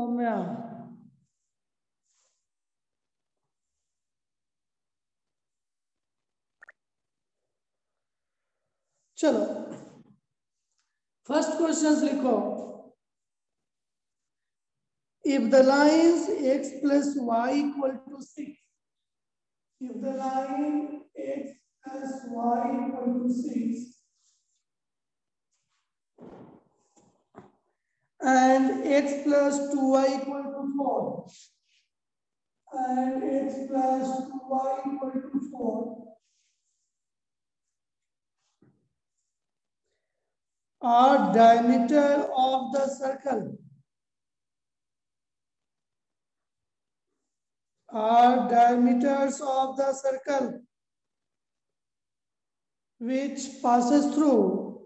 सौम्या, चलो first question लिखो। If the lines x plus y equal to 6, if the line x plus y equal to 6 and x plus 2y equal to 4 and x plus 2y equal to 4 are diameter of the circle, are diameters of the circle which passes through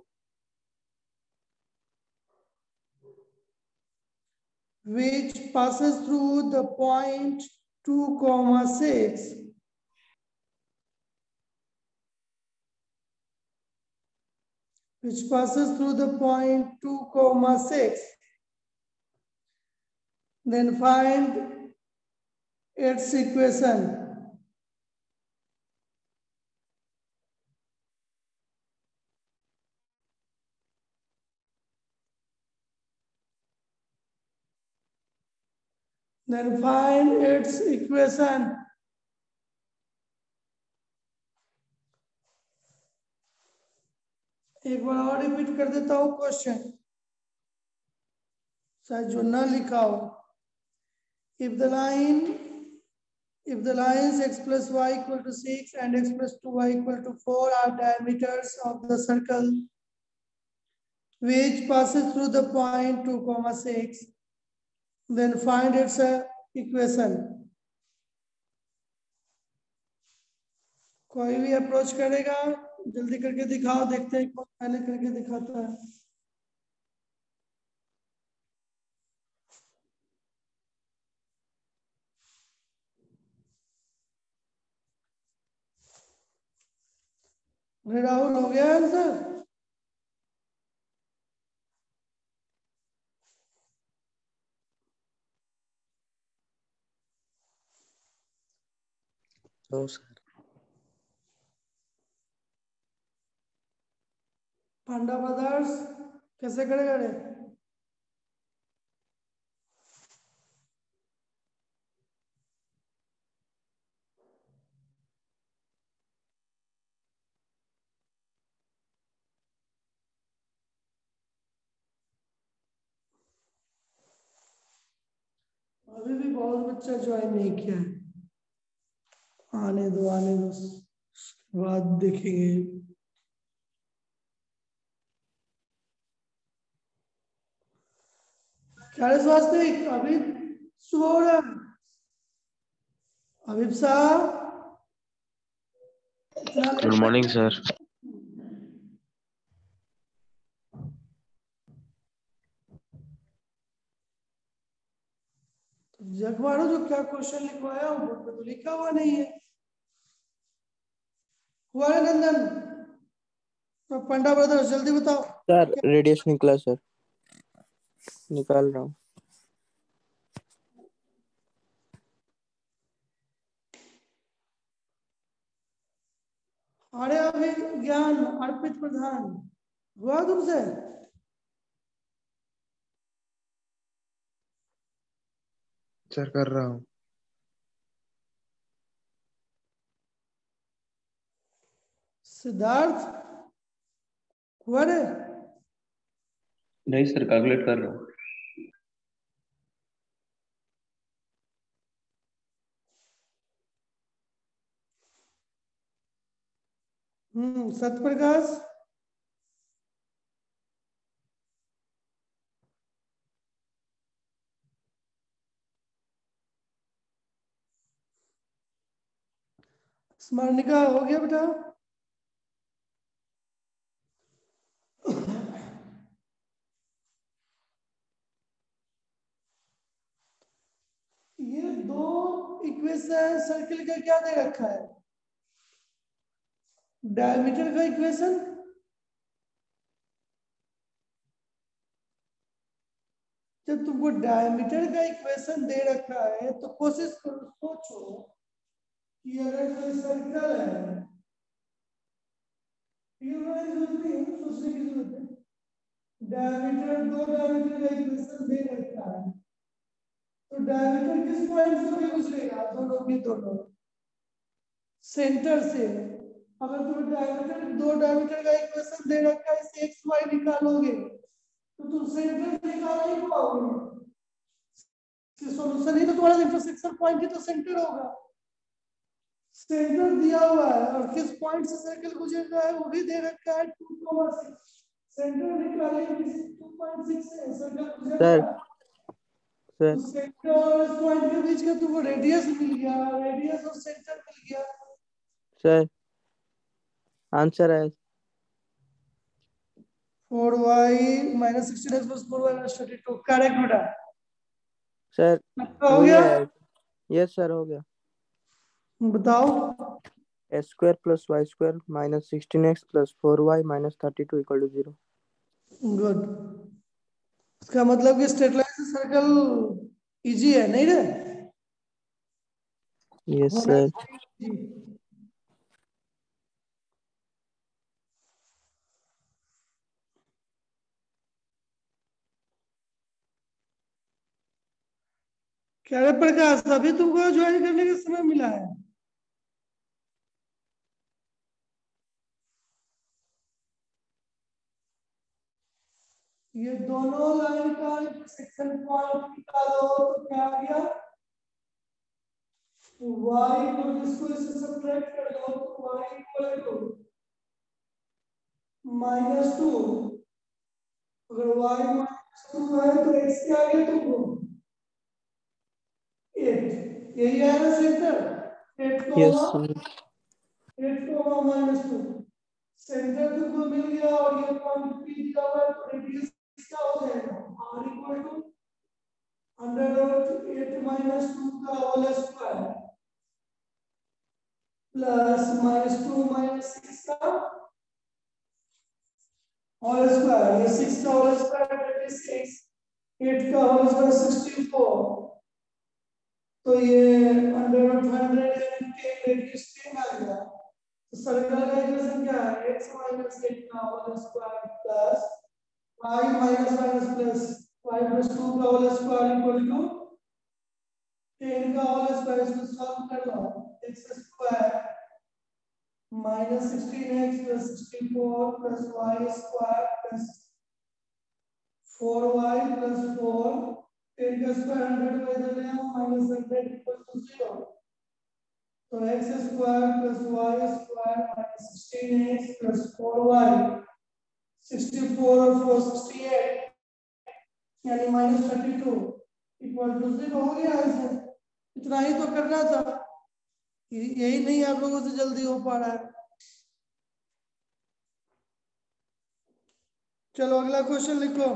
the point 2,6 which passes through the point 2,6, then find its equation. Then find its equation. एक बार और repeat कर देता हूँ question, शायद जो ना लिखा हो। If the lines x plus y equal to 6 and x plus 2y equal to 4 are diameters of the circle which passes through the point 2,6, then find its equation. कोई भी अप्रोच करेगा, जल्दी करके दिखाओ, देखते हैं कौन पहले करके दिखाता है। राहुल हो गया आंसर? पांडा ब्रदर्स कैसे करेगा रे? अभी भी बहुत बच्चा ज्वाइन नहीं किया है, आने दो बाद देखेंगे। क्या स्वास्थ्य अभी सुबह हो रहा है? अभी साहब गुड मॉर्निंग सर। जगवाड़ो जो क्या क्वेश्चन लिखवाया हूँ बोर्ड पे तो लिखा हुआ नहीं है। हुआ है नंदन? तो पंडा ब्रदर्स जल्दी बताओ सर। रेडियस निकला सर, निकाल रहा हूँ। अरे अभी ज्ञान अर्पित प्रधान हुआ तुमसे? सर कर रहा हूँ। सिद्धार्थ हुआ रे? नहीं सर, कैलकुलेट कर रहा हूँ। सत्यप्रकाश स्मरणिका हो गया बेटा? ये दो इक्वेशन सर्किल का क्या दे रखा है? डायमीटर का इक्वेशन। जब तुमको डायमीटर का इक्वेशन दे रखा है तो कोशिश करो, सोचो कि अगर कोई सर्कल है, सोचने की जरूरत है, डायमीटर, दो डायमीटर का इक्वेशन दे रखा है, तो डायमीटर किस पॉइंट से भी गुजरेगा? दोनों की दोनों सेंटर से। अगर तुम डायमीटर, दो डायमीटर का इक्वेशन दे रखा है, इसे एक्स वाई निकालोगे तो तुम सेंटर निकाल नहीं पाओगे। सॉल्यूशन ही तो तुम्हारा इंटरसेक्शन पॉइंट ही तो सेंटर होगा। सेंटर दिया हुआ है और किस पॉइंट से सर्कल गुजर रहा है वो भी दे रखा है 2,6। सेंटर निकालिए, 2.6 से सर्कल गुजर रहा है, सर तो सेंटर और इस पॉइंट के बीच का तुमको रेडियस मिल गया, रेडियस और सेंटर मिल गया। सर आंसर है 4y minus 16x plus 4y minus 32 correct बेटा। सर, हो वही गया? है। यस सर, हो गया। बताओ। s² plus y² minus 16x plus 4y minus 32 equal to 0। Good. इसका मतलब कि स्ट्रेट लाइन से सर्कल इजी है, नहीं रे? यस होना सर। चाहिए। क्या रे प्रकाश, अभी तुमको ज्वाइन करने का समय मिला है? ये दोनों लाइन का सेक्शन पॉइंट निकालो तो क्या आ गया? y को इसको इससे सब्ट्रैक्ट कर दो तो y इक्वल टू -2। अगर y -2 है तो x क्या आ गया तुमको? 8। यही है ना सेंटर? 8 यस को सर। 8 को -2 सेंटर तुमको मिल गया और ये पॉइंट p दिया हुआ है, तो रेडियस क्या हो जाएगा? r इक्वल टू √8 - 2 का होल स्क्वायर प्लस -2 - 6 का होल स्क्वायर। ये 6 का होल स्क्वायर 26, 8 का होल स्क्वायर 64, तो ये √110 रेडियस 10 आ गया। तो सर्कल का इक्वेशन क्या है? x - 8 का whole square plus y - plus y + 2 का होल स्क्वायर इक्वल टू 10 का होल स्क्वायर। इसको सॉल्व कर लो। x square -16x + 64 + y square plus 4y + 4, 10 का स्क्वायर 100 को इधर ले आओ, -100 = 0। तो x square + y square -16x + 4y, 64 और 4 68 यानी -32 = 0 हो गया आंसर। इतना ही तो करना था, यही नहीं आप लोगों से जल्दी हो पा रहा है। चलो अगला क्वेश्चन लिखो।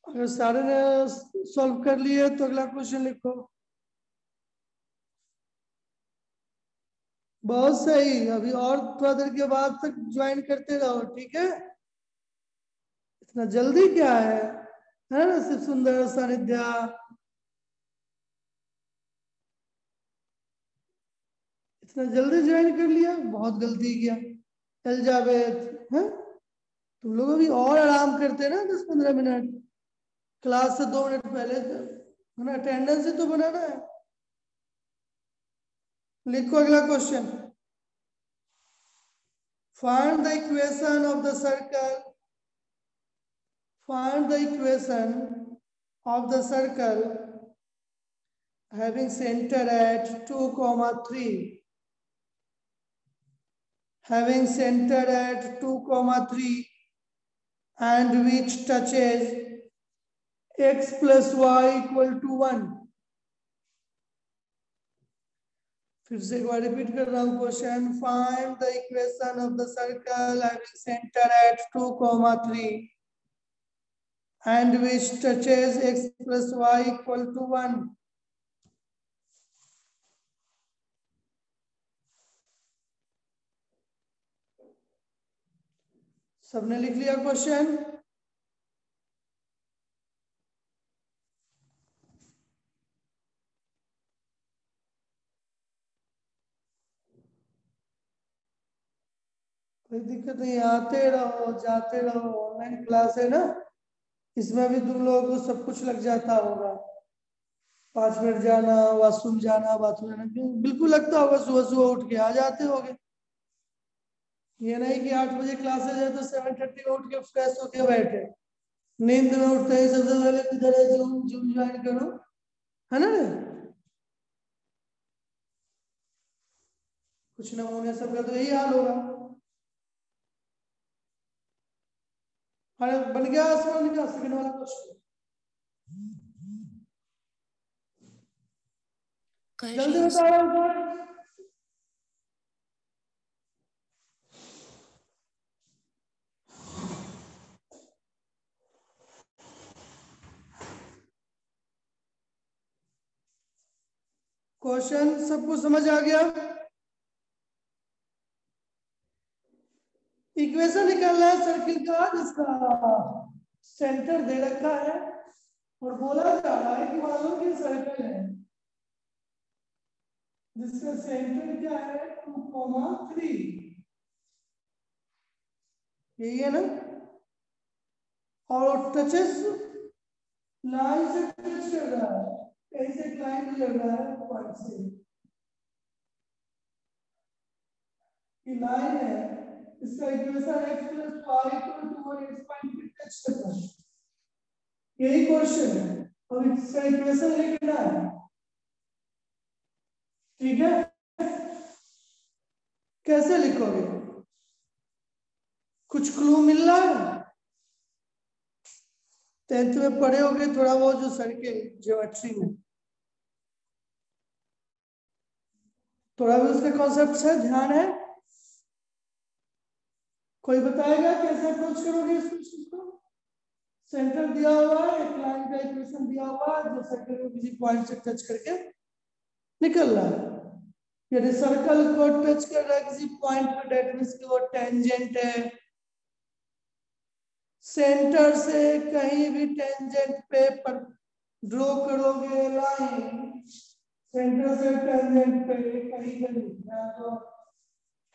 अगर सारे ने सॉल्व कर लिए तो अगला क्वेश्चन लिखो। बहुत सही, अभी और थोड़ा देर के बाद तक ज्वाइन करते रहो, ठीक है? इतना जल्दी क्या है ना? सिर्फ सुंदर सानिध्या, इतना जल्दी ज्वाइन कर लिया, बहुत गलती किया। चल जावे हैं, तुम लोग भी और आराम करते ना 10-15 मिनट, क्लास से 2 मिनट पहले है ना, अटेंडेंस ही तो बनाना है। लिखो अगला question. Find the equation of the circle, find the equation of the circle having center at 2, 3, having center at 2, 3 and which touches x + y = 1. फिर से एक बार रिपीट कर रहा हूँ question, find the equation of the circle having centre at 2,3 and which touches x plus y equal to 1. सबने लिख लिया question? कोई दिक्कत नहीं, आते रहो जाते रहो, ऑनलाइन क्लास है ना, इसमें भी तुम लोगों को सब कुछ लग जाता होगा। 5 मिनट जाना, वॉशरूम जाना, बाथरूम जाना, बिल्कुल लगता होगा, सुबह सुबह उठ के आ जाते होगे। ये नहीं कि 8 बजे क्लास है तो 7:30 उठ के फ्रेश होके बैठे, नींद में उठते ही सबसे पहले किधर है, जूम ज्वाइन करो, है ना। कुछ नमूने सबका तो यही हाल होगा। बन गया आसमान का सेकंड वाला क्वेश्चन? जल्दी बताओ। क्वेश्चन सबको समझ आ गया? इक्वेशन निकालना है सर्किल का जिसका सेंटर दे रखा है और बोला जा रहा है कि मान लो कि सर्कल है जिसका सेंटर क्या है 2,3, यही है ना, और टचेस लाइन से टच कर रहा है, कहीं से लाइन गुजर रहा है पॉइंट से, ये लाइन है, इसका इक्वेशन x + y = 1 इस पॉइंट पे टच करना है, यही क्वेश्चन है, और इसका इक्वेशन लिखना है, ठीक है। कैसे लिखोगे? कुछ क्लू मिल रहा है? 10th में पढ़े होगे थोड़ा बहुत जो सर्किल ज्योमेट्री में, थोड़ा भी उसके कॉन्सेप्ट है, ध्यान है? कोई बताएगा कैसे अप्रोच करोगे इस क्वेश्चन को? सेंटर दिया हुआ है, एक लाइन का इक्वेशन दिया हुआ है जो सर्कल को किसी पॉइंट से टच करके निकल रहा है, यदि सर्कल को टच कर रहा है किसी पॉइंट पे, दैट मींस कि वो टेंजेंट है। सेंटर से कहीं भी टेंजेंट पे पर ड्रॉ करोगे लाइन, सेंटर से टेंजेंट पे कहीं भी, तो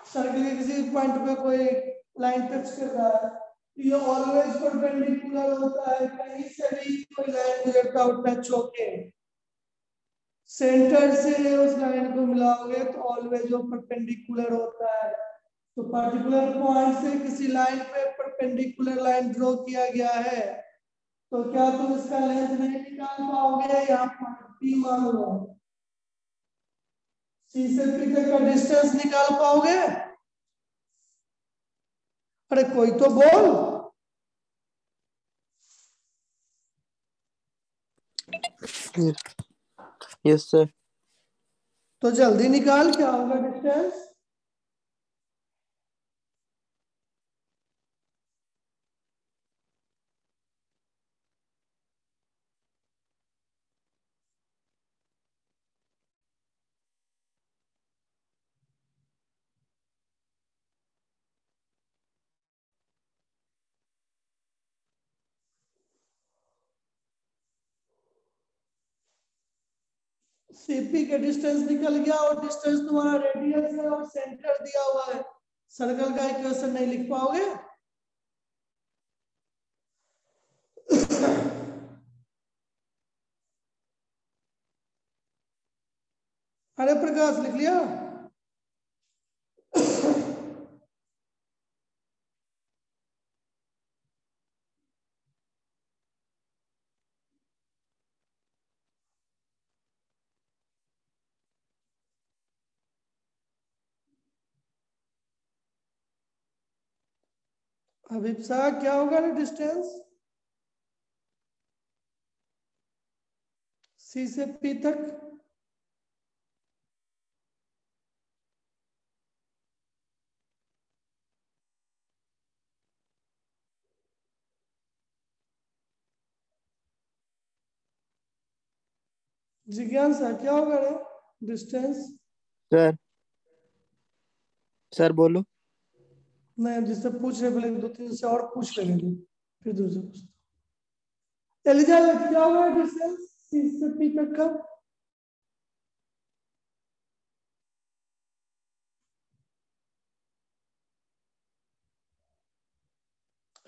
सर्कल के किसी पॉइंट पे कोई लाइन टच कर रहा है, ये ऑलवेज परपेंडिकुलर होता है, कहीं से भी कोई लाइन गुजरता हो टच होके सेंटर से उस लाइन को मिलाओगे तो ऑलवेज वो परपेंडिकुलर होता है। तो पर्टिकुलर पॉइंट से किसी लाइन पे परपेंडिकुलर लाइन ड्रॉ किया गया है, तो क्या तुम इसका लेंथ नहीं निकाल पाओगे? यहाँ पर P मान लो, C से P तक का डिस्टेंस निकाल पाओगे? अरे कोई तो बोल। Yes sir. तो जल्दी निकाल, क्या होगा डिस्टेंस? सीपी का डिस्टेंस निकल गया और डिस्टेंस तुम्हारा रेडियस है और सेंटर दिया हुआ है, सर्कल का इक्वेशन नहीं लिख पाओगे? अरे प्रकाश लिख लिया? अभिप्सा क्या होगा ना डिस्टेंस C से P तक? जिज्ञासा क्या होगा रे डिस्टेंस? सर सर बोलो। नहीं, जिससे पूछ रहे पहले दो तीन से और पूछ लेंगे फिर दूसरे पूछते। एलिजाबेथ क्या होगा डिस्टेंस सी से पी तक का?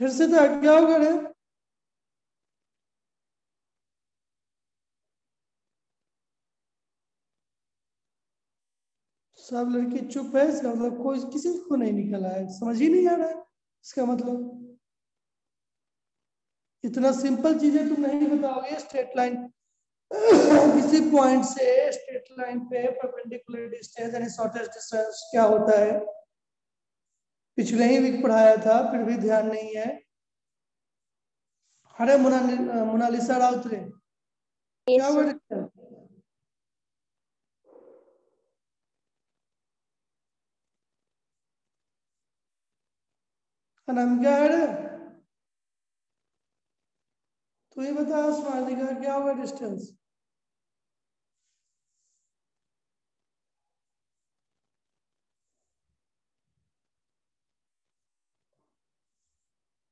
फिर से तो क्या होगा रे? सब लड़की चुप है, इसका मतलब कोई किसी को नहीं निकला है, समझ ही नहीं आ रहा है इसका मतलब। इतना सिंपल चीजें तुम नहीं बताओगे। स्ट्रेट लाइन किसी पॉइंट से स्ट्रेट लाइन पे परपेंडिकुलर डिस्टेंस यानी शॉर्टेस्ट डिस्टेंस क्या होता है, पिछले ही वीक पढ़ाया था, फिर भी ध्यान नहीं है। अरे मोनालिसा राउत रे, क्या वर्ड है? नाम क्या है रे? तू ही बता स्मार्टी का क्या होगा डिस्टेंस?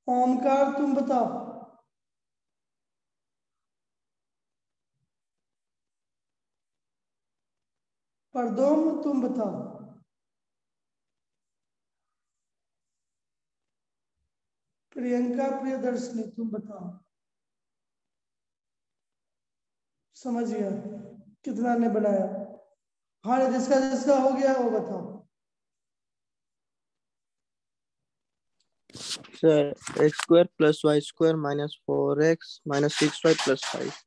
ओमकार तुम बताओ। परदोम तुम बताओ। प्रियंका प्रियदर्शनी तुम बताओ। समझ गया कितना ने बनाया? हाँ, जिसका जिसका हो गया वो बताओ। Sir X square plus Y square minus 4x minus 6y plus 5।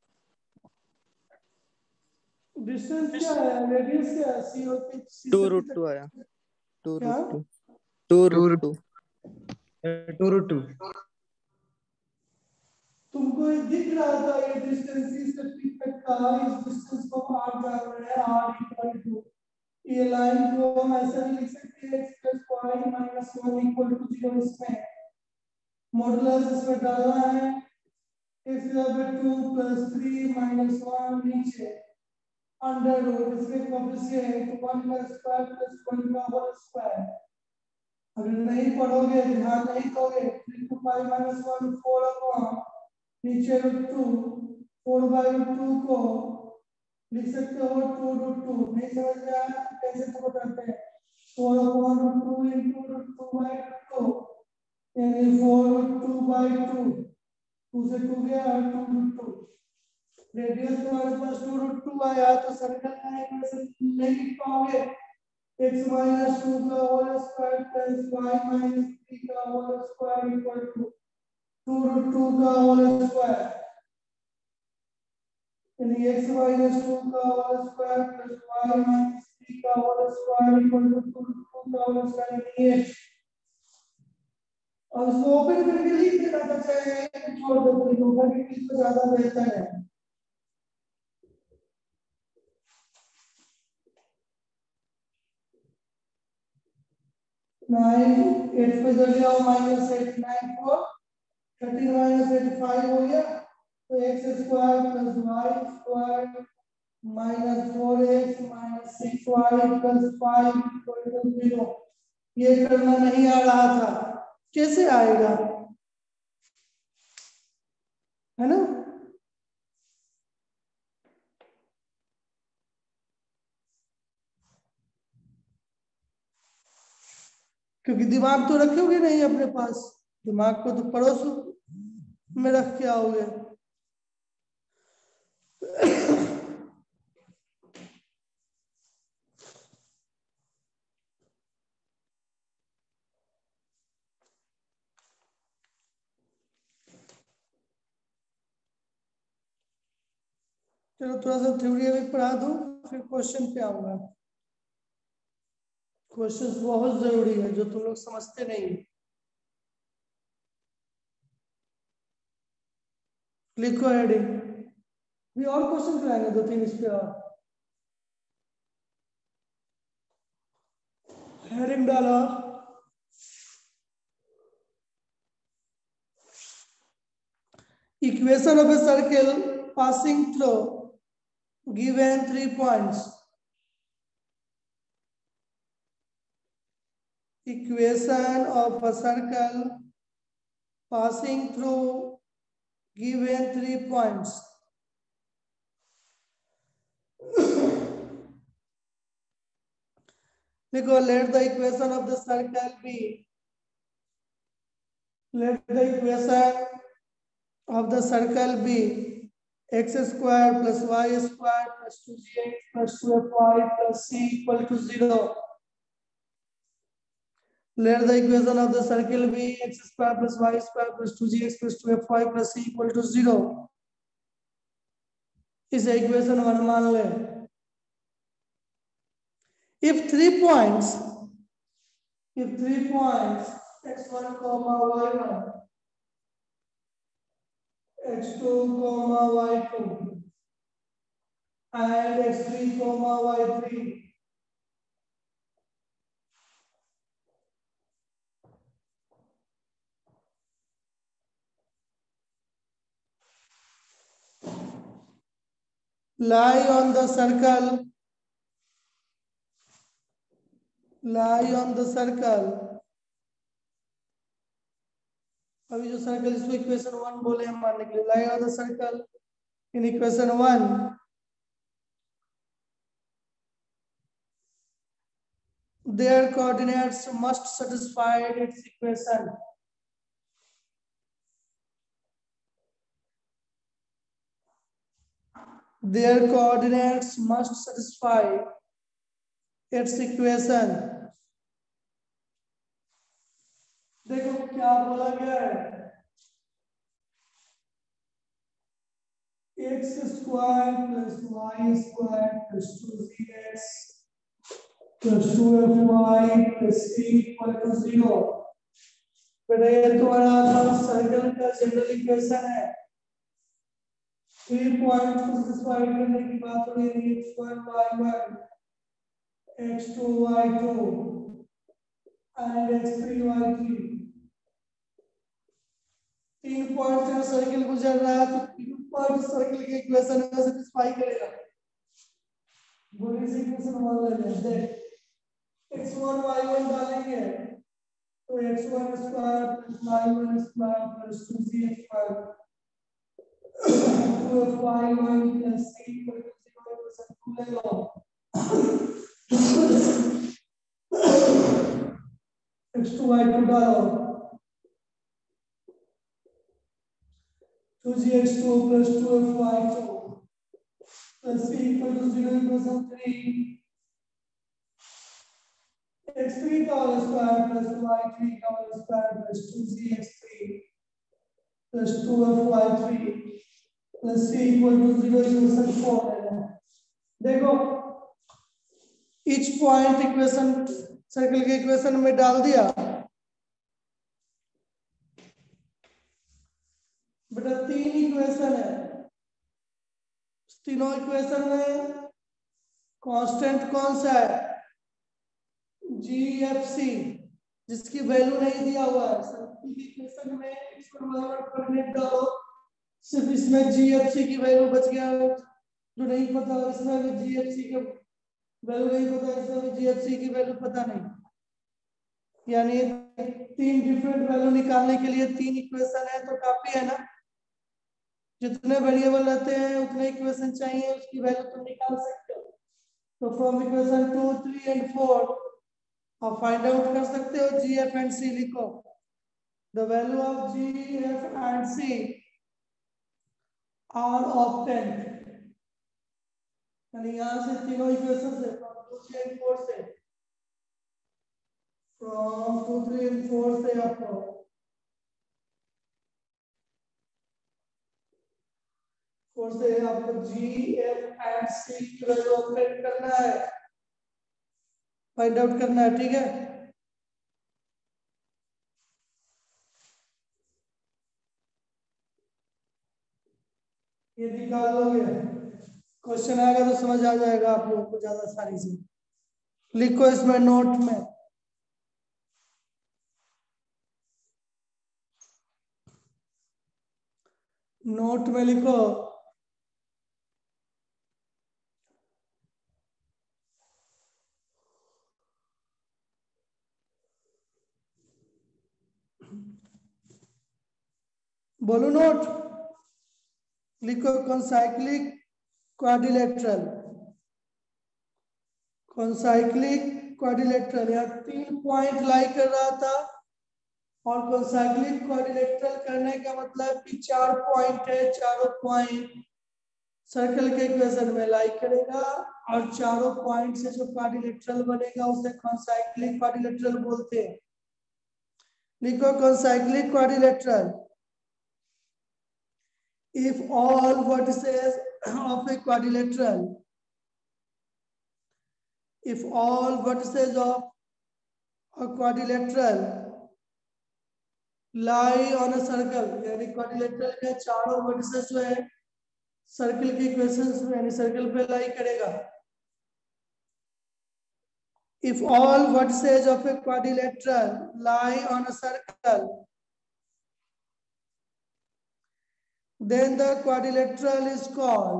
Distance क्या है? रेडियस क्या है? सी और पी, सी टू से पी रूट तक टू आया। टू क्या? Root two two root two 2√2 तुमको ये दिख रहा था ये डिस्टेंस सी से पी तक का, इस डिस्टेंस को हम r जान रहे हैं, r इक्वल टू ये लाइन को हम ऐसे भी लिख सकते हैं x plus y minus 1 equal to 0। इसमें मॉडुलस इसमें डालना है, x बराबर 2 प्लस 3 माइनस 1 नीचे अंडर रूट इसके कोएफिशिएंट 1 का स्क्वायर प्लस 1 का होल स्क्वायर। अगर नहीं पढ़ोगे, ध्यान नहीं दोगे, 3 to 5 minus 1 4 अपॉन नीचे रूट 2 4 बाई रूट 2 को लिख सकते हो 2 रूट 2। नहीं समझ में आया तो कैसे तो बताते हैं 4 upon root 2 into root 2 by root 2 यानी 4 रूट 2 बाई 2, 2 से 2 गया 2 रूट 2। रेडियस तुम्हारे पास 2 रूट 2 आया तो सर्कल का इक्वेशन नहीं लिख पाओगे। x minus 2 का whole square plus y minus 3 का whole square equal to 2 root 2 का होल स्क्वायर, यानी x minus 2 का whole square plus y minus 3 का whole square equal to 2 root 2 का होल स्क्वायर, यानी ये। और इसको ओपन करके लिख देना था, चाहे छोड़ दो, तो ओपन करके तो ज्यादा बेहतर है। नाइन 8 पे जब लिया माइनस 8 9 4 13 माइनस 85 हो गया, तो x square plus Y square minus 4x minus 6y plus 5 equal to 0। ये करना नहीं आ रहा था, कैसे आएगा? है ना? क्योंकि दिमाग तो रखोगे नहीं अपने पास, दिमाग को तो पड़ोस में रख के आओगे। चलो थोड़ा सा थ्योरी अभी पढ़ा दूं, फिर क्वेश्चन पे आऊंगा। क्वेश्चंस बहुत जरूरी है जो तुम लोग समझते नहीं। लिखो हेडिंग, भी और क्वेश्चन कराएंगे 2-3 इस पे और। हेडिंग डालो, equation of a circle passing through given 3 points, equation of a circle passing through given 3 points. Because let the equation of the circle be, let the equation of the circle be x square plus y square plus 2gx plus 2fy plus c equal to 0. Let the equation of the circle be x square plus y square plus 2gx plus 2fy plus c equal to 0. इसे equation 1 मान ले. If 3 points x1 comma y1, x2 comma y2 and x3 comma y3, lie on the circle, अभी जो circle इसको equation 1 बोले हम मानने के लिए, lie on the circle in equation 1, their coordinates must satisfy its equation. Their coordinates must satisfy its equation. देखो क्या बोला गया है, x square plus y square plus 2cx plus 2fy plus c equal to 0. बेटा ये तुम्हारा circle का general equation है. 3 पॉइंट को सैटिस्फाई करने की बात हो रही है, x1 y1 x2 y2 and x3 y3. 3 point से सर्कल गुजर रहा है तो 3 पॉइंट सर्कल के इक्वेशन में सैटिस्फाई करेगा. बोली से इक्वेशन मान लेते हैं. देख x1 y1 डालेंगे तो x1 square plus y1 square plus 2c square 2y1 प्लस c इक्वल टू 0 इक्वेशन 2 ले लो. x2 y2 डालो 2gx2 plus 2fy2 plus c equal to 0 equation 3. x3 का होल स्क्वायर प्लस y3 का whole square plus 2gx3 plus 2fy3 plus c equal to 0 equation 4 है. देखो each point equation circle के equation में डाल दिया. बेटा 3 इक्वेशन है, तीनों इक्वेशन में कांस्टेंट कौन सा है, GFC, जिसकी वैल्यू नहीं दिया हुआ है. सर्कल के इक्वेशन में x1 y1 कोऑर्डिनेट डालो, सिर्फ इसमें GFC की वैल्यू बच गया जो नहीं पता, इसमें भी GFC का वैल्यू नहीं पता, इसमें भी GFC की वैल्यू पता नहीं. यानी 3 डिफरेंट वैल्यू निकालने के लिए 3 इक्वेशन है तो काफी है ना. जितने वेरिएबल रहते हैं उतने इक्वेशन चाहिए, उसकी वैल्यू तुम निकाल सकते हो. तो फ्रॉम इक्वेशन 2 3 एंड 4 आप फाइंड आउट कर सकते हो GF एंड C. लिखो the value of GF and C are obtained. यानी यहाँ से तीनों इक्वेशन से फ्रॉम 2 3 एंड 4 से, फ्रॉम 2 3 एंड 4 से आपको आपको GF एंड C की वैल्यू ऑब्टेन करना है, फाइंड आउट करना है. ठीक है, ये निकाल लोगे, क्वेश्चन आएगा तो समझ आ जाएगा आप लोगों को ज्यादा सारी से. लिखो इसमें नोट में, लिखो बोलो नोट, लिखो कॉन्साइक्लिक क्वाड्रिलेटरल, कॉन्साइक्लिक क्वाड्रिलेटरल। यहाँ 3 पॉइंट लाई कर रहा था, और कॉन्साइक्लिक क्वाड्रिलेटरल करने का मतलब कि 4 पॉइंट है, चारों पॉइंट सर्कल के इक्वेशन में लाई करेगा, और चारों पॉइंट से जो क्वाड्रिलेटरल बनेगा उसे कॉन्साइक्लिक क्वाड्रिलेटरल बोलते हैं। लिखो concyclic quadrilateral, if all vertices of a quadrilateral, if all vertices of a quadrilateral lie on a circle, यानी क्वाड्रिलेटरल के चारों वर्टिसेस जो है सर्कल के इक्वेशंस में यानी सर्कल पे लाई करेगा। If all vertices of a quadrilateral lie on a circle, then the quadrilateral is called,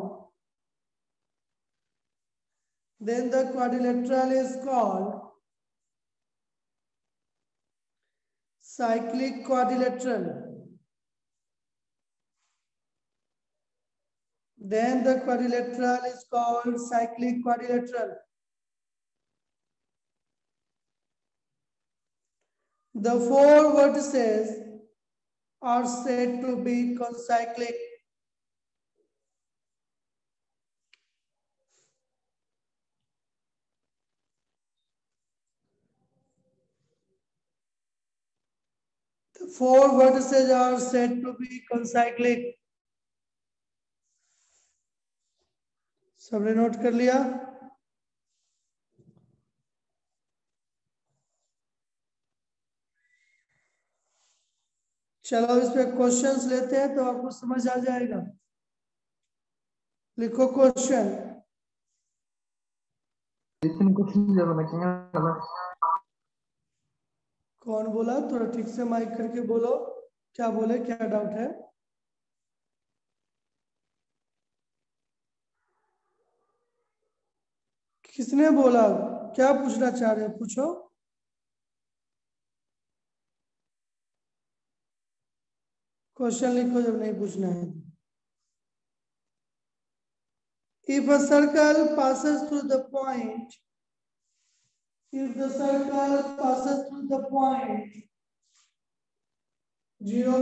then the quadrilateral is called cyclic quadrilateral. Then the quadrilateral is called cyclic quadrilateral. The 4 vertices are said to be concyclic. The 4 vertices are said to be concyclic. सबने note कर लिया? चलो इस पे questions लेते हैं तो आपको समझ आ जाएगा। लिखो क्वेश्चन। कौन बोला? थोड़ा ठीक से माइक करके बोलो, क्या बोले, क्या डाउट है? किसने बोला? क्या पूछना चाह रहे हैं, पूछो। क्वेश्चन लिखो जब नहीं पूछना है। If a circle passes through the point, if the circle passes through the point 0,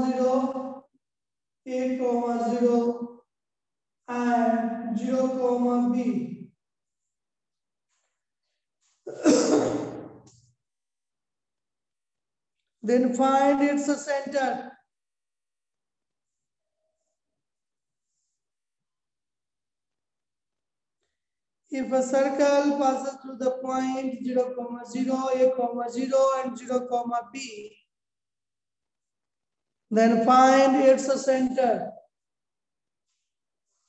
0, A, 0 and 0, B, then find its center. If a circle passes through the point 0, 0, A, 0 and 0, B, then find its center.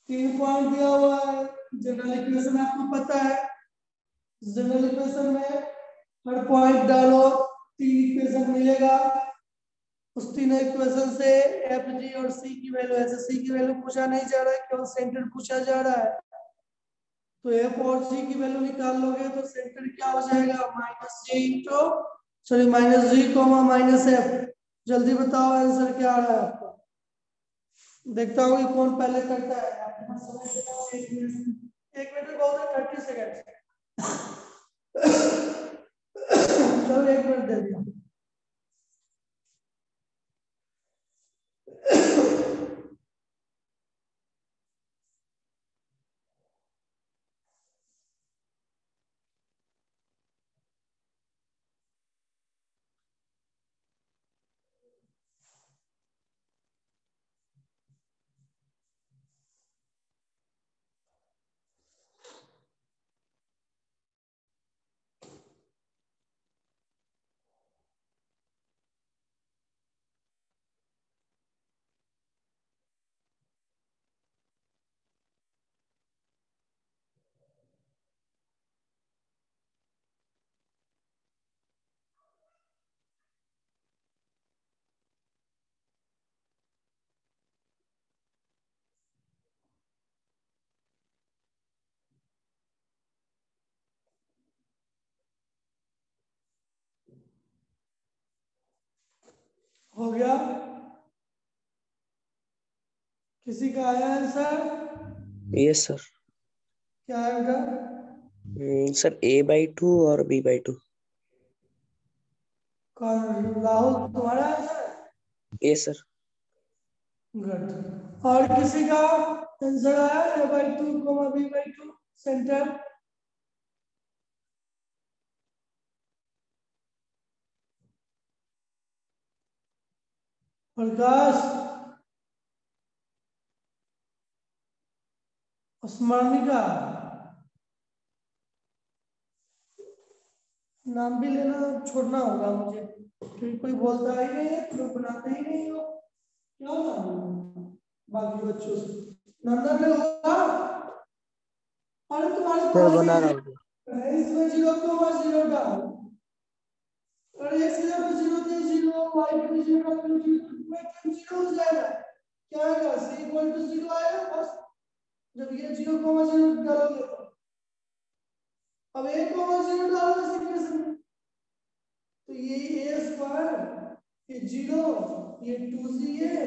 3 point दिया हुआ है, general equation आपको पता है। General equation में हर point डालो, 3 equation मिलेगा। उस तीनों इक्वेशन से एफ, जी और सी की वैल्यू, ऐसे सी की वैल्यू पूछा नहीं जा रहा है, केवल सेंटर पूछा जा रहा है। तो एफ और जी की वैल्यू निकाल लोगे तो सेंटर क्या हो जाएगा? माइनस जी कोमा माइनस एफ। जल्दी बताओ आंसर क्या आ रहा है आपका? देखता हूँ कि कौन पहले करता है। आपके पास समय देता हूँ 1 मिनट। 1 मिनट बहुत है, 30 सेकंड। चलो 1 मिनट दे दिया। हो गया? किसी का आया आंसर? Yes sir. क्या आएगा? सर a/2 और b/2। कौन? राहुल तुम्हारा आंसर? Yes sir. गुड। और किसी का आंसर आया? a/2, b/2 centre? प्रकाश, स्मरणिका, नाम भी लेना छोड़ना होगा मुझे, क्योंकि कोई बोलता ही नहीं है, लोग बनाते ही नहीं हो। क्या नाम है बाकी बच्चों से? नंदन ने होगा? अरे तुम्हारे सर पास बना रहा हूँ। इसमें 0,0 डाल। अरे x की जगह 0 थे 0, y की 0 डाल 0 हो जाएगा। क्या आएगा? c इक्वल टू 0 आएगा बस। जब ये 0,0 डालोगे तो अब 1,0 डालो इस इक्वेशन में, तो ये a स्क्वायर, ये 0, ये 2c है,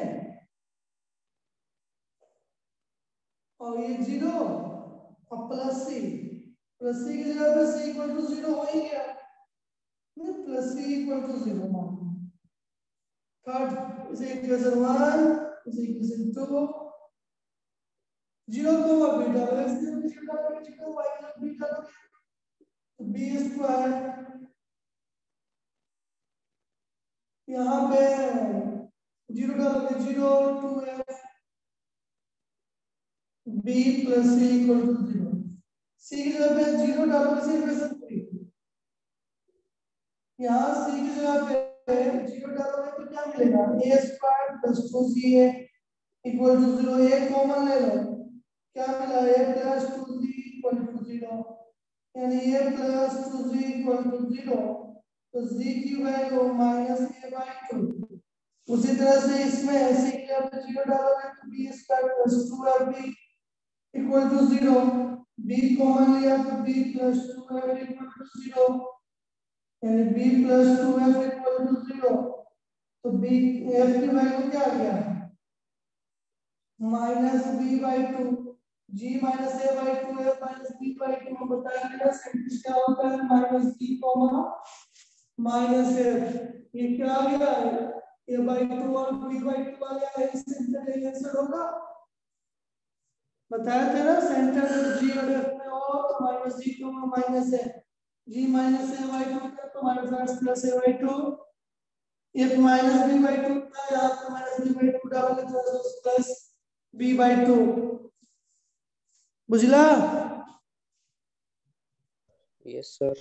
और ये 0 और प्लस c की जगह पे c इक्वल टू 0 हो ही गया, नहीं प्लस c इक्वल टू 0 मान। थर्ड इसे इक्वेशन 1, इसे इक्वेशन 2, 0 को b डालो, x की जगह 0 डालो, y की जगह b डालो, तो b स्क्वायर, यहाँ पे 0 डालोगे 0, 2f b plus c equal to 0। c की जगह पे 0 डालोगे, इसे इक्वेशन 3, यहाँ c की जगह पे 0 डालोगे तो क्या मिलेगा? a square plus 2ca equal to 0। a common ले लो, क्या मिला? a plus 2c equal to 0, यानी a plus 2c equal to 0, तो c की वैल्यू माइनस a/2। उसी तरह से इसमें c की जगह पे 0 डालोगे तो b square plus 2ab equal to 0, b common लिया तो b plus 2f equal to 0, यानी b plus 2f equal to 0, तो b f की वैल्यू क्या आ गया? Minus b/2, g minus a/2 f minus b/2 में बताएंगे ना सेंटेंस क्या होता है? Minus b comma minus f, ये क्या आ गया? a/2 और b/2 आ गया, इस सेंटर का आंसर होगा। बताया था ना, सेंटर g और f में हो तो minus g comma minus f, g minus a/2 था तो minus plus a/2, f minus b/2 था, यहाँ पे माइनस b/2 डालोगे तो प्लस b/2। बुझला? Yes sir.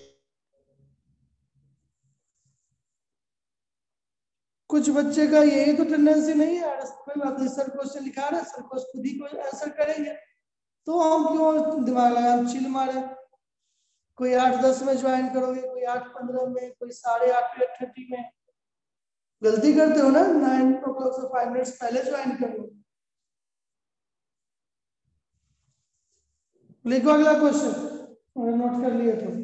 कुछ बच्चे का यही तो टेंडेंसी नहीं है यार, कोई बात नहीं, सर क्वेश्चन लिखा रहे, सर को खुद ही कोई आंसर करेंगे, तो हम क्यों दिमाग लगाए, हम चिल मारे। कोई 8:10 में ज्वाइन करोगे, कोई 8:15 में, कोई 8:30 में। गलती करते हो ना, 9 o'clock से 5 मिनट्स पहले ज्वाइन कर लो। लिखो अगला क्वेश्चन, मैंने नोट कर लिया तो।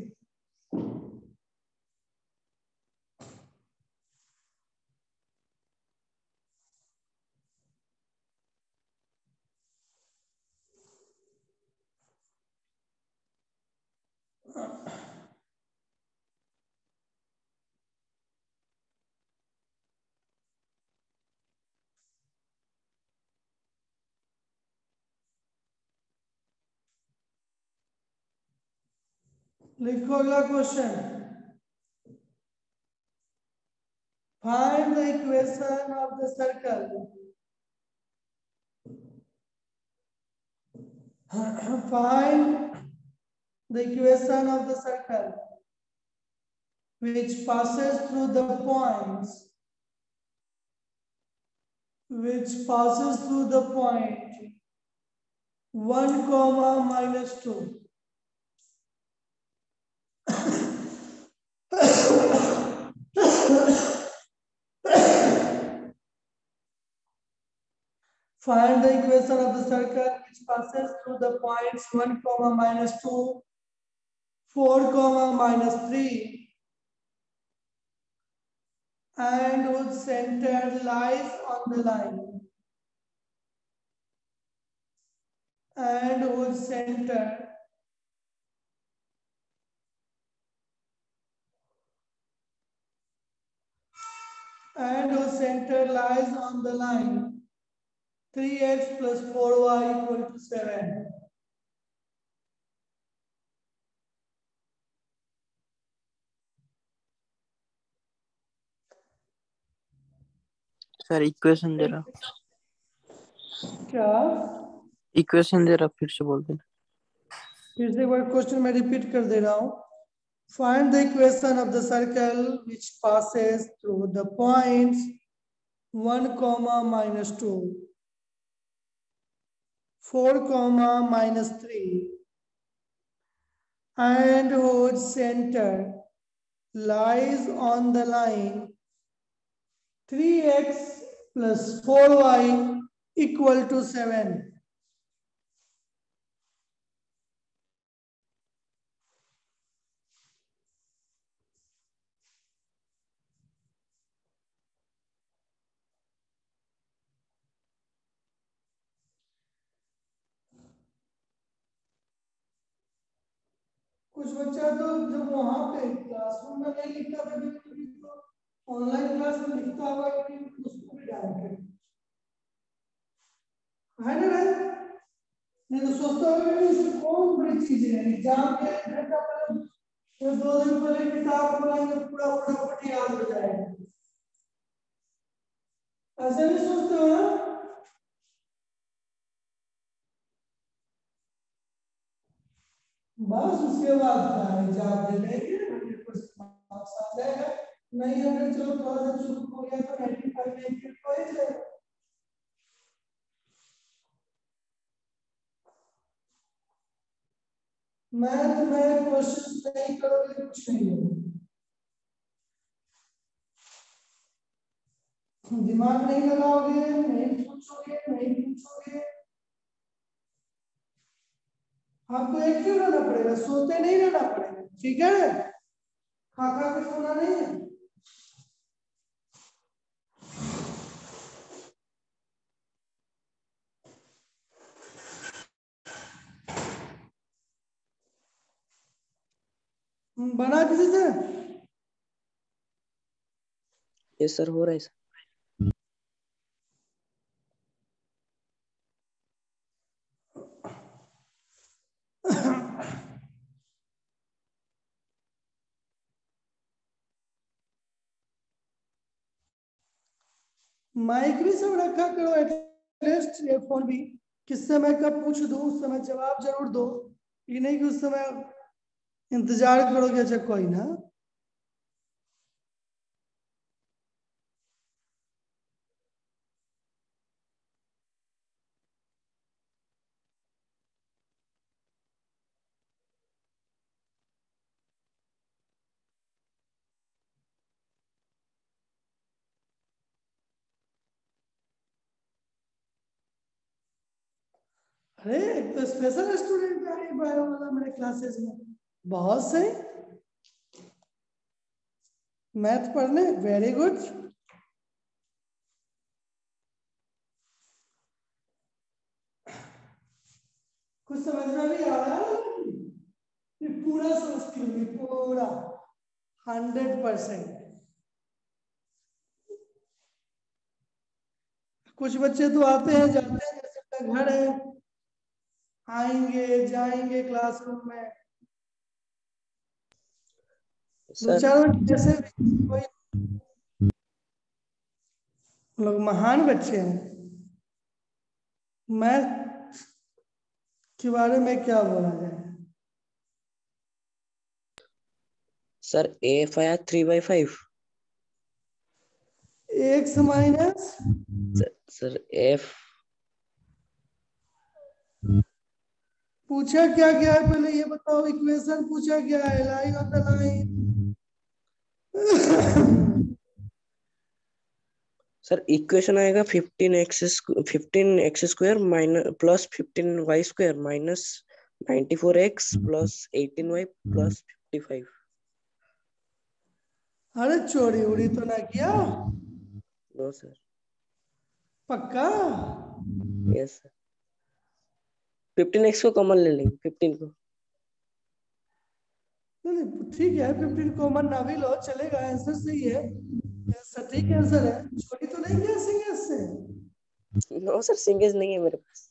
लिखो अगला question, find the equation of the circle, find the equation of the circle which passes through the points, which passes through the point 1 comma minus 2. Find the equation of the circle which passes through the points 1 comma minus 2, 4 comma minus 3, and whose center lies on the line, and whose center lies on the line 3x plus 4y equal to 7. Sir equation दे रहा, क्या equation दे रहा, फिर से बोल देना। फिर से एक बार क्वेश्चन मैं रिपीट कर दे रहा हूँ। Find the equation of the circle which passes through the points 1, -2, 4, -3 and whose center lies on the line 3x plus 4y equal to 7. कुछ बच्चा तो जब वहां पे क्लासरूम में नहीं लिखता था, तो ऑनलाइन क्लास में लिखता होगा कि उसको भी डायरेक्ट है ना रे? नहीं तो सोचता होगा कि इसमें कौन बड़ी चीज है, एग्जाम के 1 घंटा पहले या 2 दिन पहले किताब पढ़ाएंगे, पूरा फटाफट याद हो जाएगा। ऐसे नहीं सोचते हो ना? बस उसके बाद एग्जाम दे देंगे, 100% मार्क्स आ जाएगा। नहीं अगर चलो थोड़ा सा चूक हो गया तो 95 98 हो ही जाएगा। मैथ में क्वेश्चन नहीं करोगे कुछ नहीं होगा, दिमाग नहीं लगाओगे, नहीं पूछोगे, आपको एक क्यों रहना पड़ेगा, सोते नहीं रहना पड़ेगा, ठीक है? खा खा के सोना नहीं है। बना किसी से? यस सर, हो रहा है सर। माइक भी सब रखा करो एटलीस्ट, ये फोन भी, किससे मैं कब पूछ दूं उस समय जवाब जरूर दो, ये नहीं कि उस समय इंतजार करोगे। अच्छा कोई ना, अरे एक तो स्पेशल स्टूडेंट आ रही है बायो वाला मेरे क्लासेस में, बहुत सही, मैथ पढ़ने, वेरी गुड। कुछ समझ में भी आ रहा है? ये पूरा समझती होगी, पूरा 100%। कुछ बच्चे तो आते हैं जाते हैं जैसे अपना घर है, आएंगे जाएंगे क्लासरूम में, दो सर चार जैसे कोई लोग महान बच्चे हैं। मैथ के बारे में क्या बोला जाए? सर AF आया 3/5। एक्स माइनस सर F पूछा क्या क्या है, पहले ये बताओ, इक्वेशन पूछा क्या है, lie on the line. Sir equation आएगा 15x square minus plus 15y square minus 94x plus 18y plus 55। अरे चोरी उड़ी तो ना किया? No sir. पक्का? Yes sir. 15x को कॉमन ले लेंगे, 15 को। नहीं, ठीक है, 15 कॉमन ना भी लो चलेगा, आंसर सही है, सटीक आंसर है। चोरी तो नहीं किया सिंगेस से? नो सर, सिंगेज नहीं है मेरे पास।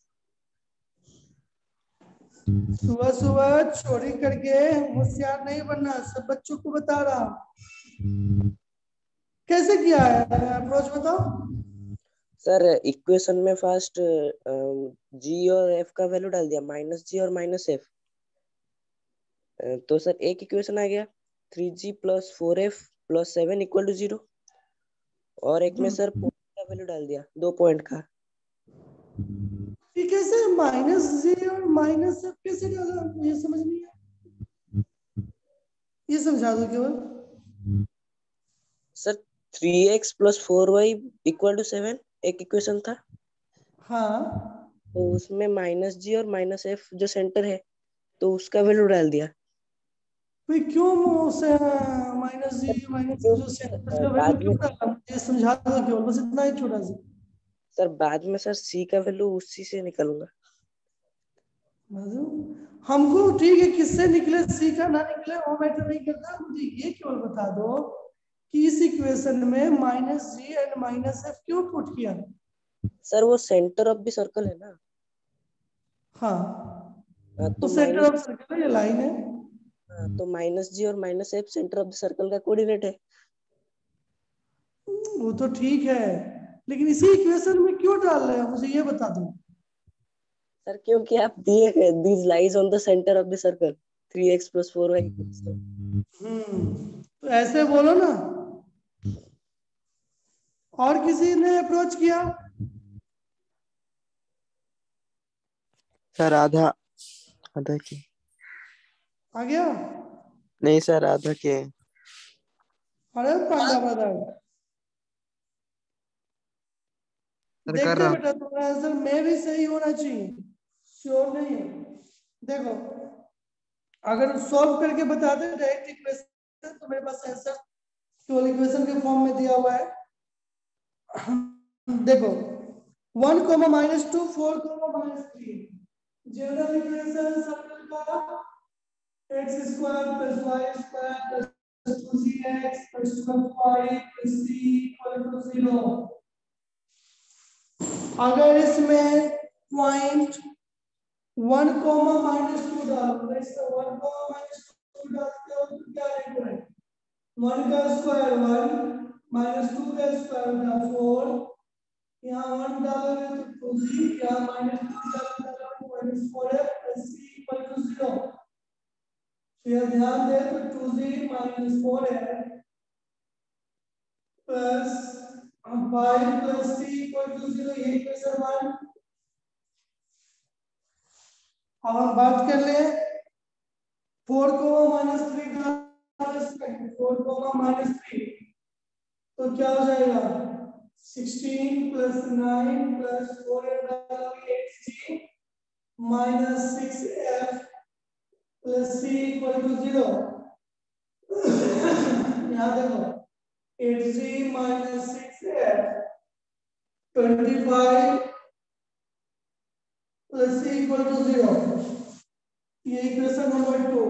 सुबह सुबह चोरी करके होशियार नहीं बनना, सब बच्चों को बता रहा। कैसे किया है अप्रोच बताओ। सर इक्वेशन में फर्स्ट जी और एफ का वैल्यू डाल दिया, माइनस जी और माइनस एफ। तो सर एक इक्वेशन आ गया 3g plus 4f plus 7 equal to 0। और एक में सर पॉइंट का वैल्यू डाल दिया, 2 पॉइंट का। ये कैसे माइनस जी और माइनस एफ कैसे डाला, मुझे समझ नहीं है, ये समझा दो केवल। Sir 3x plus 4y equal to 7 एक इक्वेशन था। हाँ, तो उसमें माइनस जी और माइनस एफ जो सेंटर है, तो उसका वैल्यू डाल दिया। भाई क्यों से माइनस जी माइनस क्योंकि जो सेंटर का वैल्यू बाद में क्यों डाला, मुझे समझा दो केवल, बस इतना ही छोटा सा। सर बाद में सर सी का वैल्यू उसी से निकालूंगा। हमको ठीक है, किससे निकले सी का ना निकले वो मैटर नहीं करता, मुझे ये केवल बता दो कि इस इक्वेशन में minus g and minus f क्यों पुट किया? सर वो सेंटर ऑफ द सर्कल है ना। हाँ, तो वो सेंटर माइनस, ऑफ सर्कल ये लाइन है। तो माइनस जी और minus f centre of the circle का कोऑर्डिनेट है। वो तो ठीक है, लेकिन इसी इक्वेशन में क्यों डाल रहे हो मुझे ये बता दो। सर क्योंकि आप दिए हैं this lies on the centre of the circle 3x plus 4y। तो ऐसे बोलो ना। और किसी ने अप्रोच किया? सर आधा आधा के। आ गया? नहीं सर आधा के। अरे पांडा ब्रदर, सर कर देखते रहा हैं हूँ। बेटा, तुम्हारा आंसर में भी सही होना चाहिए, श्योर नहीं है। देखो, अगर सॉल्व करके बताते डायरेक्ट इक्वेशन तो मेरे पास आंसर केवल इक्वेशन के फॉर्म में दिया हुआ है। देखो 1 comma minus 2 4 comma minus 3 general equation circle का x square plus y square plus 2cx plus 12y plus c equal to 0। अगर इसमें पॉइंट 1 कोमा माइनस 2 डालो, इसका 1 कोमा माइनस 2 डालते हो तो क्या लिखोगे? 1 का स्क्वायर 1 माइनस 2 का स्क्वायर होगा 4, यहाँ 1 डालोगे तो 2c, यहाँ माइनस 2 डालोगे तो minus 4f plus c equal to 0। तो यह ध्यान दे तो 2c minus 4f plus 5 plus c equal to 0, ये इक्वेशन 1। अब हम बात कर ले 4 को माइनस 3 का 4 को माइनस 3 तो क्या हो जाएगा 16 plus 9 plus 4 8c minus 6f plus c equal to 0। यहाँ देखो 8c minus 6f 25 plus c equal to 0, ये इक्वेशन नंबर 2।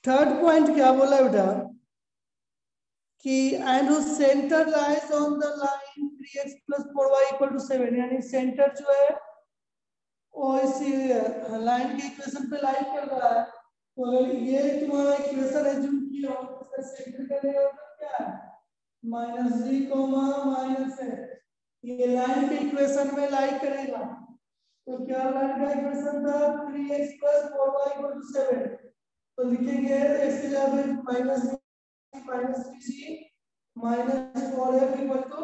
थर्ड पॉइंट क्या बोला बेटा कि and whose centre lies on the line 3x plus 4y equal to 7, यानी centre जो है वो इसी लाइन के इक्वेशन पे लाई कर रहा है। तो अगर ये तुम्हारा इक्वेशन एज्यूम किया हो तो इसका सेंटर का लेगा क्या है माइनस जी कोमा माइनस है, ये लाइन के इक्वेशन में लाई करेगा। तो क्या लाइन का इक्वेशन था 3x plus 4y equal to 7, तो लिखेंगे x की जगह minus minus 3c minus 4f equal to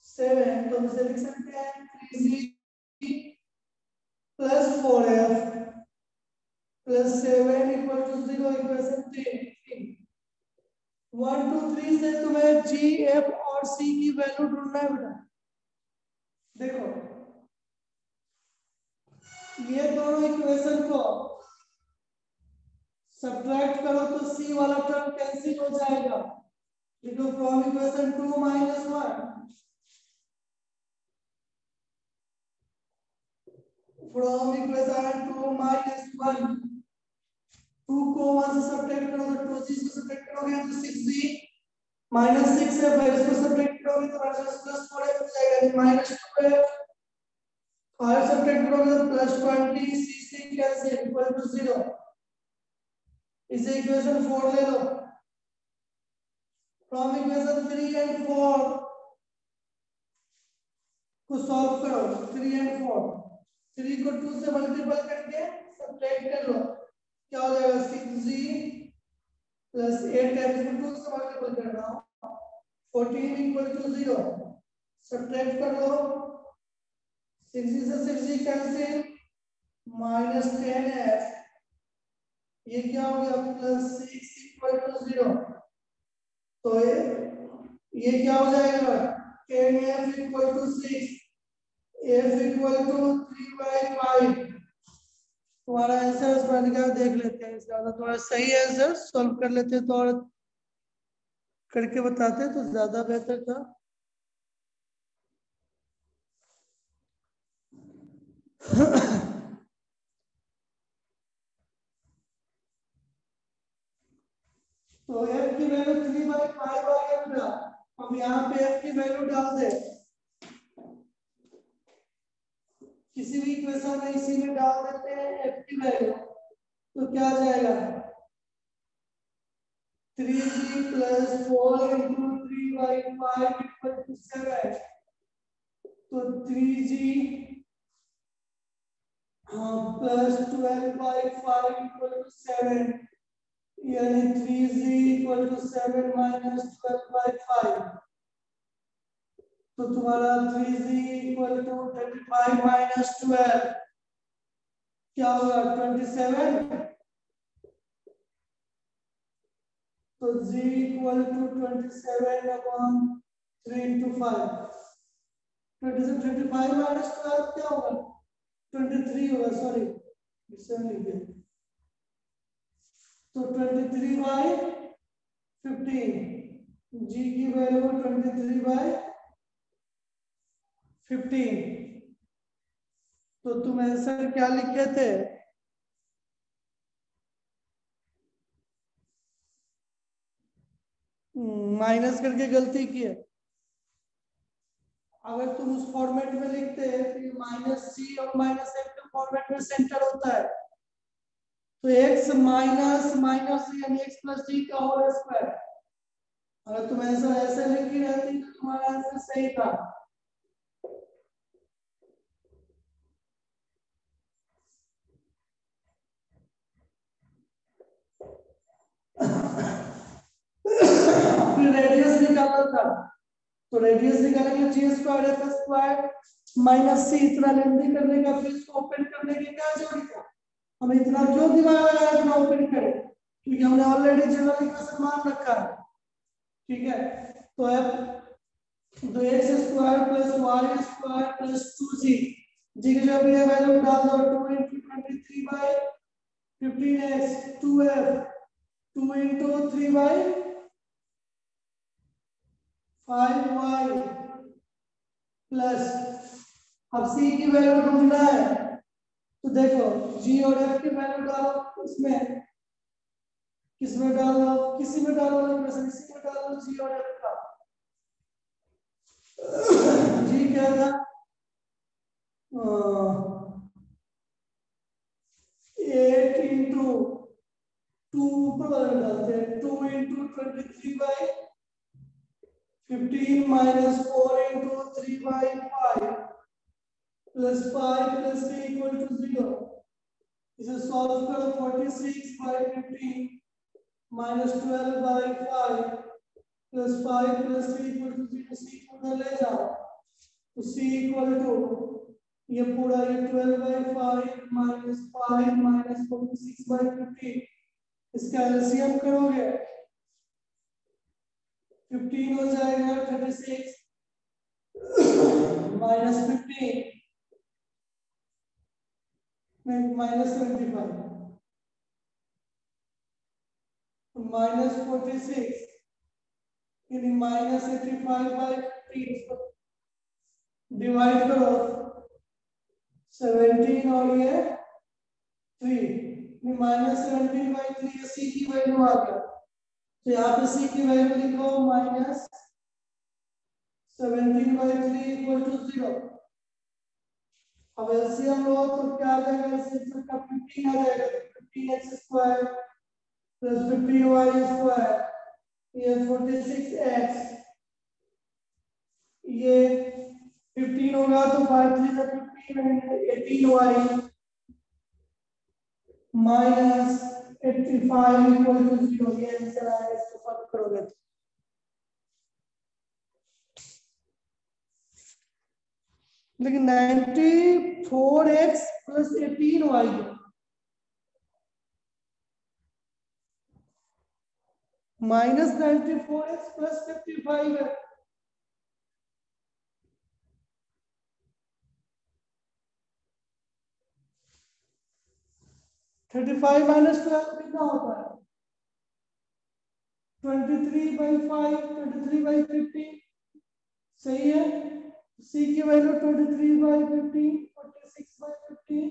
7, तो इसे लिख सकते हैं 3c plus 4f plus 7 equal to 0, equation 3। 1 2 3 से तुम्हें g f और c की वैल्यू ढूंढना है बेटा। देखो ये दोनों इक्वेशन को सब्ट्रैक्ट करो तो सी वाला टर्म कैंसिल हो जाएगा। लिखो from equation 2 minus 1, from equation 2 minus 1, 2 को 1 से सब्ट्रैक्ट करो तो 2g से सब्ट्रैक्ट करोगे तो 6g माइनस 6 है, फिर इसको सब्ट्रैक्ट करोगे तो प्लस 4f हो जाएगा, माइनस 2f, 5 सब्ट्रैक्ट करोगे तो plus 20, c cancel equal to 0। इसे इक्वेशन 4 ले लो। फ्रॉम इक्वेशन 3 एंड 4 को सॉल्व करो, 3 एंड 4, 3 को 2 से मल्टीपल करके सब्ट्रैक्ट कर लो, क्या हो जाएगा 6g प्लस 8f को 2 से मल्टीपल कर रहा हूं, 14 इक्वल टू 0। सब्ट्रैक्ट कर लो, 6g से 6g कैंसिल, माइनस 10f, ये क्या हो गया प्लस 6 इक्वल टू 0। तो ये क्या हो जाएगा 10f equal to 6, f equal to 3/5। तुम्हारा आंसर बन गया, देख लेते हैं इसका थोड़ा सही आंसर सॉल्व कर लेते तो और करके बताते तो ज्यादा बेहतर था। तो f की वैल्यू 3/5 आ गया। अब यहाँ पे f की वैल्यू डाल दे, किसी भी इक्वेशन में इसी में डाल देते हैं f की वैल्यू, तो क्या आ जाएगा 3g plus 4 into 3/5 equal to 7। तो 3g प्लस 12/5 इक्वल टू 7, यानी 3g इक्वल टू 7 माइनस 12/5। तो तुम्हारा 3g इक्वल टू 35 माइनस 12 क्या होगा 27। तो g equal to 27/3 into 5, 35 minus 12 क्या होगा 23 होगा, सॉरी इससे लिख दिया। तो 23/15, g की वैल्यू 23/15। तो तुम आंसर क्या लिखे थे माइनस करके गलती की है। अगर तुम उस फॉर्मेट में लिखते तो ये माइनस सी और माइनस एफ के फॉर्मेट में सेंटर होता है, तो x माइनस माइनस यानी x प्लस सी का होल स्क्वायर। अगर तुम ऐसा ऐसे लिखी रहती तो तुम्हारा आंसर सही था। फिर रेडियस निकालना था, तो रेडियस निकालने के लिए जी स्क्वायर एफ स्क्वायर माइनस सी, इतना लेंथी करने का फिर इसको ओपन करने की क्या जरूरत है, हम इतना क्यों दिमाग लगाया इतना ओपन करें, क्योंकि हमने ऑलरेडी जनरल इक्वेशन मान रखा है। ठीक है, तो f तो x square plus y square plus 2g, जी की जो भी है वैल्यू डाल दो, 2 into 23/15x 2f 2 into 3/5y plus, अब c की वैल्यू ढूंढना है तो देखो g और f की वैल्यू डालो, इसमें किसमें डालो, किसी में डालो, इसी में डालो g और f का। जी क्या था 8 into 2 पर डालते हैं 2 into 23/15 minus 4 into 3/5 plus 5 plus 3 equal to 0। इसे सॉल्व करो 46/15 minus 12/5 plus 5 plus 3 equal to 0। c को उधर ले जाओ तो c equal to ये पूरा ये 12/5 minus 5 minus 46/15, इसका एलसीएम करोगे 15 हो जाएगा, 36 minus 15 minus 25, माइनस 46 यानी माइनस 85/15 डिवाइड करो 17 और ये 3 माइनस 17/3 सी की वैल्यू आ गया। तो यहाँ पे सी की वैल्यू लिखो माइनस 17/3 इक्वल टू 0। अब एलसीएम लो तो क्या आ जाएगा, एलसीएम का 15 आ जाएगा। 15x square plus 15y square, ये 46x, ये 15 होगा तो 5 3 से 15 18y माइनस 85 इक्वल टू 0। ये आंसर आएगा, इसको सॉल्व करोगे तो। लेकिन 94x plus 18y minus 94x plus 55 है। -12 कितना होता है? 23/5, 23/15 सही है। सी की वैल्यू 23/15, 46/15।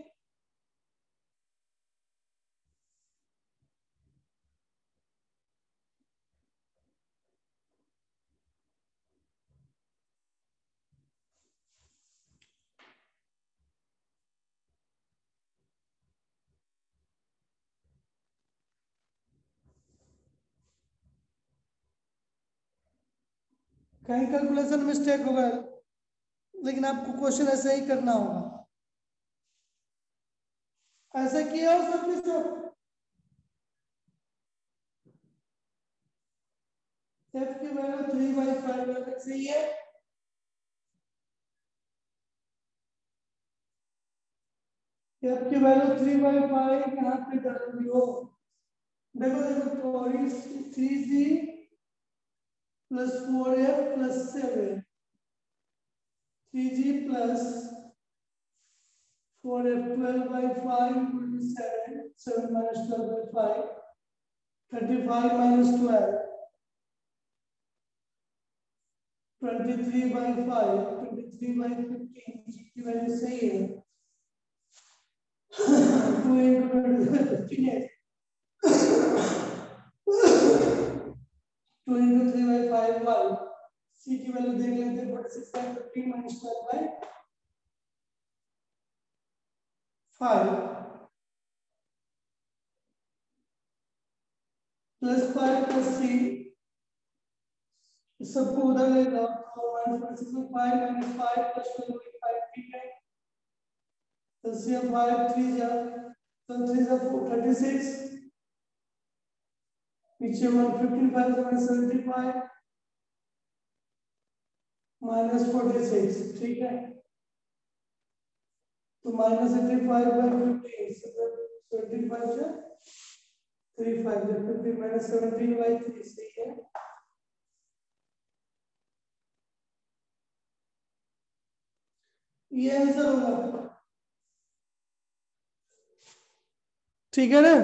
कहीं कैलकुलेशन मिस्टेक होगा, लेकिन आपको क्वेश्चन ऐसे ही करना होगा। ऐसे किया हो सबके सब। f की वैल्यू 3/5 सही है। f की वैल्यू 3/5 यहाँ पे डाल दियो। देखो देखो 3g plus 4f plus 7, 3g plus 4f 12/5 into 7, 7 minus 12/5, 35 minus 12, 23/5, 23/15 की वैल्यू सही है। 2 into 15 2 into 3/5 1। c की वैल्यू देख लेते हैं 46/15 minus 12/5 प्लस 5 प्लस c सबको उधर ले जाओ तो -46/5 minus 5 plus 12/5 ठीक है। LCM 5 3 जा तो 3 जा 36 पीछे 155 से 75 minus 46 ठीक है। तो -85/15 75 से 35 जब 50 minus 17/3 सही है। ये आंसर होगा, ठीक है ना।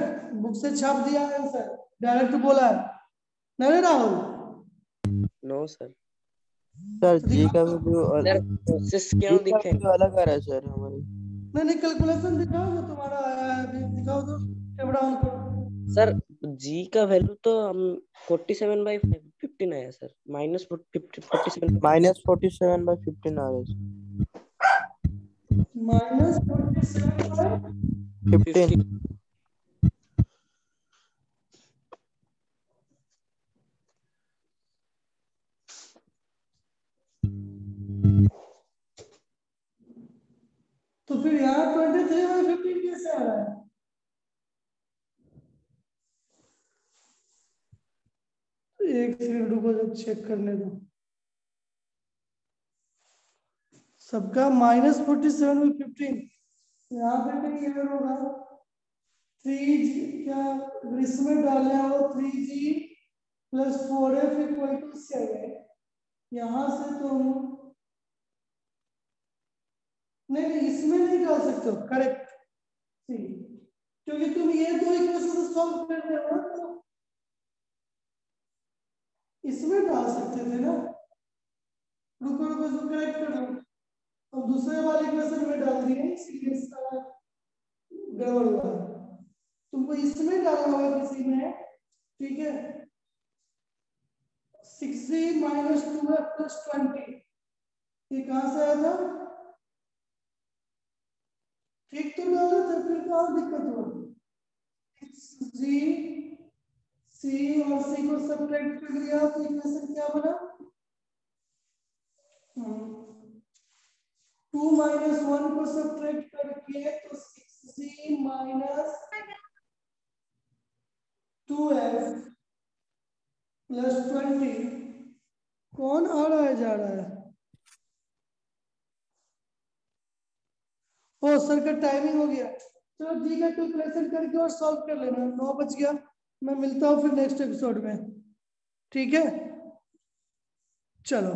बुक से छाप दिया है आंसर, डायरेक्ट बोला है नहीं Rahul? No sir. Sir ji का वैल्यू सर प्रोसेस जी क्यों का दिखे? वैल्यू अलग आ रहा है सर हमारी। नहीं कैलकुलेशन दिखाओ जो तुम्हारा आया है, अभी दिखाओ तो कैमरा ऑन करो। सर जी का वैल्यू तो हम 47/15 आया सर, -47 -47/15 आ रहा है सर। -47/15 15 तो फिर यहाँ 23/15 कैसे आ रहा है? एक सेकंड रुको, जब चेक करने दो। सबका -47/15 यहाँ पे कहीं एरर होगा। 3g क्या इसमें डालने आओ 3g plus 4f equal to 7। यहाँ से तुम नहीं इसमें नहीं डाल सकते हो, करेक्ट सी, क्योंकि तुम ये दो इक्वेशन सॉल्व कर रहे हो ना। तो इसमें डाल सकते थे ना। रुको रुको इसको करेक्ट कर दो। अब दूसरे वाले इक्वेशन में डाल दिए इसीलिए इसका गड़बड़ हुआ। तुमको इसमें डालना होगा किसी में, ठीक है। 6c माइनस 2f प्लस 20 ये कहां से आया था? ठीक तो डाला था, फिर कहां दिक्कत हुआ? 6g c और c को सब्ट्रैक्ट कर दिया तो इक्वेशन क्या बना? 2 माइनस 1 को सब्ट्रैक्ट करके तो 6c माइनस 2f प्लस 20 कौन आ रहा है जा रहा है? ओ सर का टाइमिंग हो गया। चलो ठीक है, कैलकुलेशन करके और सॉल्व कर लेना। 9 बज गया। मैं मिलता हूँ फिर नेक्स्ट एपिसोड में, ठीक है। चलो।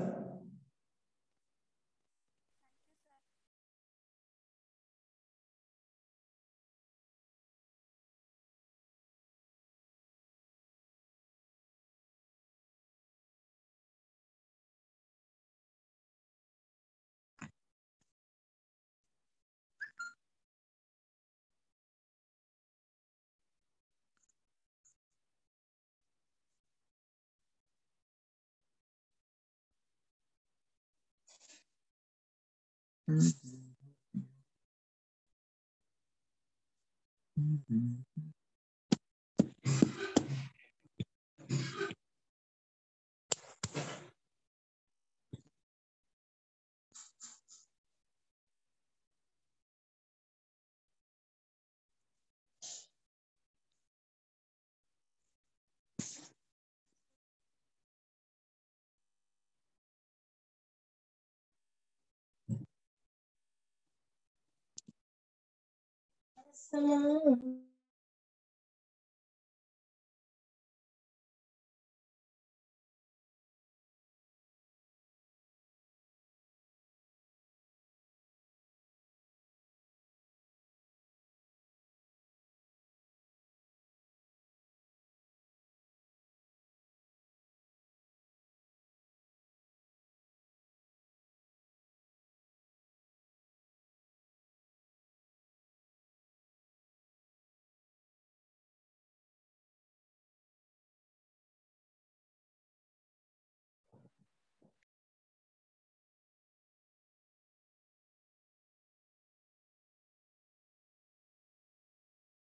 Hello.